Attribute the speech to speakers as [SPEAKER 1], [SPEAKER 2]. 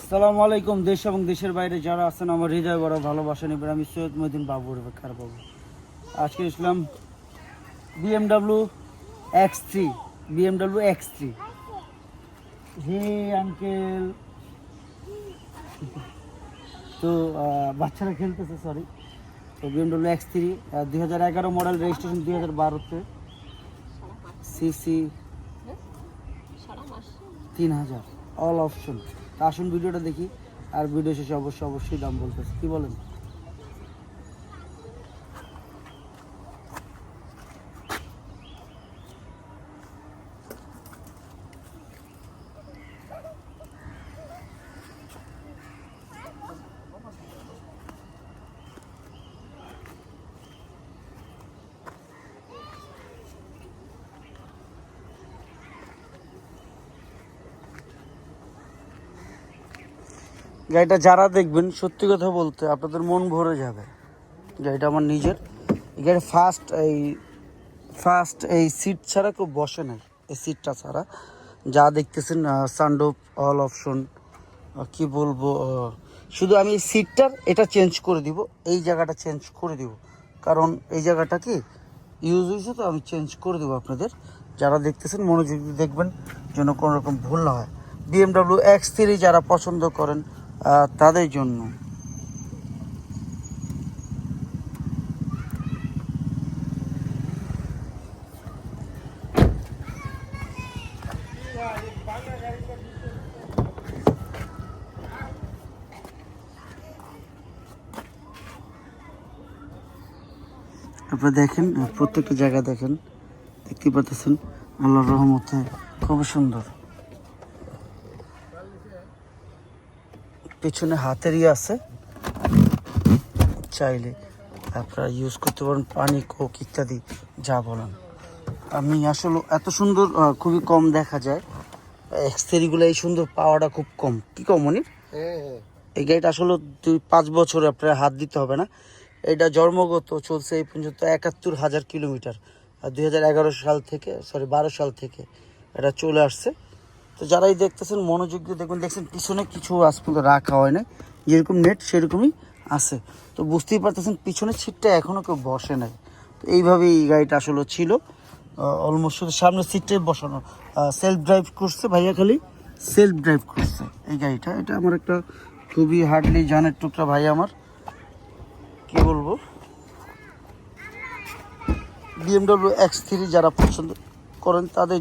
[SPEAKER 1] আসসালামু আলাইকুম। দেশ এবং দেশের বাইরে যারা আছেন আমার হৃদয় বড় ভালোবাসা নেবেন। আমি সৈয়দ মহিউদ্দিন বাবুর খার বাবু। আজকে ইসলাম BMW X3 BMW X3। হে আঙ্কেল, তো বাচ্চারা খেলতেছে, সরি। তো BMW X3 2011 মডেল, রেজিস্ট্রেশন 2012-তে, সিসি 3000, অল অপশন। তা আসুন ভিডিওটা দেখি, আর ভিডিও শেষে অবশ্যই দাম বলতেছে। কি বলেন? গাড়িটা যারা দেখবেন, সত্যি কথা বলতে আপনাদের মন ভরে যাবে। গাড়িটা আমার নিজের। এই গাড়ি ফার্স্ট এই সিট ছাড়া কেউ বসে নাই। এই সিটটা ছাড়া যা দেখতেছেন, সানরুফ, অল অপশন, কি বলবো, শুধু আমি এই সিটটার এটা চেঞ্জ করে দিব, এই জায়গাটা চেঞ্জ করে দিব, কারণ এই জায়গাটা কি ইউজ হয়েছে, তো আমি চেঞ্জ করে দেবো। আপনাদের যারা দেখতেছেন মনোযোগ দিয়ে দেখবেন, যেন কোনো রকম ভুল না হয়। BMW X3 যারা পছন্দ করেন তাদের জন্য। আপনারা দেখেন, প্রত্যেকটা জায়গা দেখেন, দেখতে পাচ্ছেন আল্লাহর রহমতে খুব সুন্দর। পেছনে হাতেরই আছে, চাইলে আপনারা ইউজ করতে পারেন, পানি, কোক ইত্যাদি যা বলেন। আমি আসলে এত সুন্দর খুবই কম দেখা যায়। X3 এই সুন্দর পাওয়াটা খুব কম। কি কম মনির? এই গাড়িটা আসলে 2-5 বছর আপনার হাত দিতে হবে না। এটা জন্মগত চলছে এই পর্যন্ত 71,000 কিলোমিটার। আর 2011 সাল থেকে, 12 সাল থেকে এটা চলে আসছে। তো যারাই দেখতেছেন মনোযোগ দিয়ে দেখবেন। দেখছেন পিছনে কিছু আজ পর্যন্ত রাখা হয় না, যেরকম নেট সেরকমই আছে। তো বুঝতেই পারতেছেন পিছনের সিটটা এখনও কেউ বসে নাই। তো এইভাবেই এই গাড়িটা আসলে ছিল। অলমোস্ট শুধু সামনের সিটটাই বসানো। সেলফ ড্রাইভ করছে ভাইয়া, খালি সেলফ ড্রাইভ করছে এই গাড়িটা। এটা আমার একটা খুবই হার্ডলি জানের টুকরা ভাই আমার। কি বলবো, BMW X3 যারা পছন্দ করেন তাদের